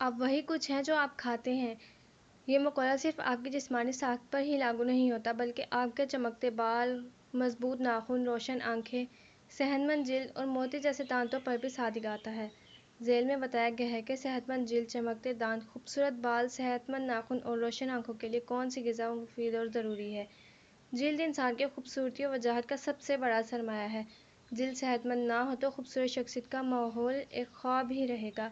آپ وہی کچھ ہیں جو آپ کھاتے ہیں۔ یہ مقولہ صرف آپ کی جسمانی ساخت پر ہی لاگو نہیں ہوتا بلکہ آپ کے چمکتے بال، مضبوط ناخن، روشن آنکھیں، صحت مند جلد اور موتی جیسے دانتوں پر بھی صادق آتا ہے۔ ذیل میں بتایا گیا ہے کہ صحت مند جلد، چمکتے دانت، خوبصورت بال، صحت مند ناخن اور روشن آنکھوں کے لیے کون سی غذا مفید اور ضروری ہے۔ جلد انسان کی خوبصورتی اور وجاہت کا سب سے بڑا سرمایہ ہے۔ جلد صحت مند نہ ہو تو خوبصورت شخصیت کا ماحول ایک خواب ہی رہے گا۔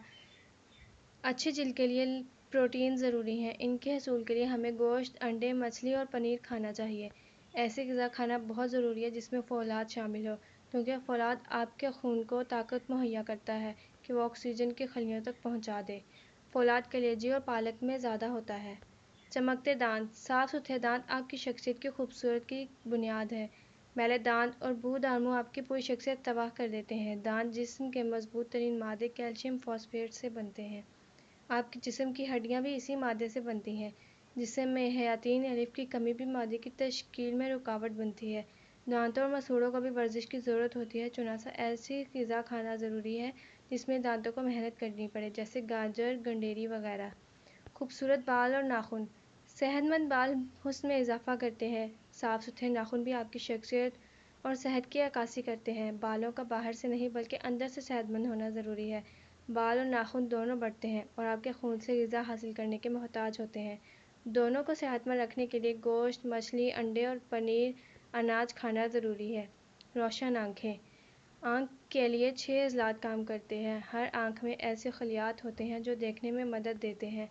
اچھی جلد کے لیے پروٹین ضروری ہیں۔ ان کے حصول کے لیے ہمیں گوشت، انڈے، مچھلی اور پنیر کھانا چاہیے۔ ایسی غذا کھانا بہت ضروری ہے جس میں فولاد شامل ہو، کیونکہ فولاد آپ کے خون کو طاقت مہیا کرتا ہے کہ وہ آکسیجن کی خلیوں تک پہنچا دے۔ فولاد کلیجی اور پالک میں زیادہ ہوتا ہے۔ چمکتے دانت، صاف ستھرے دانت آپ کی شخصیت کی خوبصورت کی بنیاد ہے۔ میلے دانت اور بو دارمو آپ کی پوری شخصیت تباہ کر دیتے ہیں۔ دانت جسم کے مضبوط ترین مادے کیلشیم فاسفیٹ سے بنتے ہیں۔ آپ کے جسم کی ہڈیاں بھی اسی مادے سے بنتی ہیں۔ جسم میں حیاتین الف کی کمی بھی مادے کی تشکیل میں رکاوٹ بنتی ہے۔ دانتوں اور مسوڑھوں کو بھی ورزش کی ضرورت ہوتی ہے، چنانچہ ایسی غذا کھانا ضروری ہے جس میں دانتوں کو محنت کرنی پڑے، جیسے گاجر، گنڈیری وغیرہ۔ خوبصورت بال اور ناخن، صحت مند بال حسن میں اضافہ کرتے ہیں۔ صاف ستھرے ناخن بھی آپ کی شخصیت اور صحت کی عکاسی کرتے ہیں۔ بالوں کا باہر سے نہیں بلکہ اندر سے صحت مند ہونا ضروری ہے۔ بال اور ناخن دونوں بڑھتے ہیں اور آپ کے خون سے غذا حاصل کرنے کے محتاج ہوتے ہیں۔ دونوں کو صحت مند رکھنے کے لیے گوشت، مچھلی، انڈے اور پنیر، اناج کھانا ضروری ہے۔ روشن آنکھیں، آنکھ کے لیے 6 عضلات کام کرتے ہیں۔ ہر آنکھ میں ایسے خلیات ہوتے ہیں جو دیکھنے میں مدد دیتے ہیں۔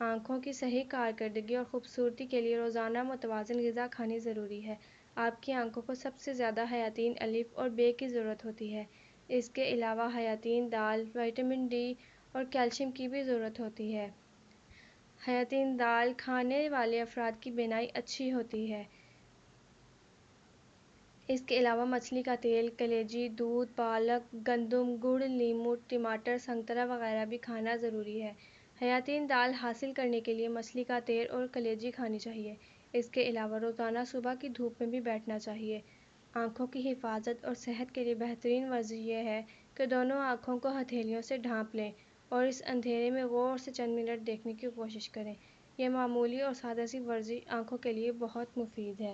آنکھوں کی صحیح کارکردگی اور خوبصورتی کے لیے روزانہ متوازن غذا کھانی ضروری ہے۔ آپ کی آنکھوں کو سب سے زیادہ حیاتین الف اور بے کی ضرورت ہوتی ہے۔ اس کے علاوہ حیاتین دال، وٹامن ڈی اور کیلشیم کی بھی ضرورت ہوتی ہے۔ حیاتین دال کھانے والے افراد کی بینائی اچھی ہوتی ہے۔ اس کے علاوہ مچھلی کا تیل، کلیجی، دودھ، پالک، گندم، گڑ، لیموں، ٹماٹر، سنترا وغیرہ بھی کھانا ضروری ہے۔ حیاتین دال حاصل کرنے کے لیے مچھلی کا تیل اور کلیجی کھانی چاہیے۔ اس کے علاوہ روزانہ صبح کی دھوپ میں بھی بیٹھنا چاہیے۔ آنکھوں کی حفاظت اور صحت کے لیے بہترین ورزش یہ ہے کہ دونوں آنکھوں کو ہتھیلیوں سے ڈھانپ لیں اور اس اندھیرے میں غور سے چند منٹ دیکھنے کی کوشش کریں۔ یہ معمولی اور سادہ سی ورزش آنکھوں کے لیے بہت مفید ہے۔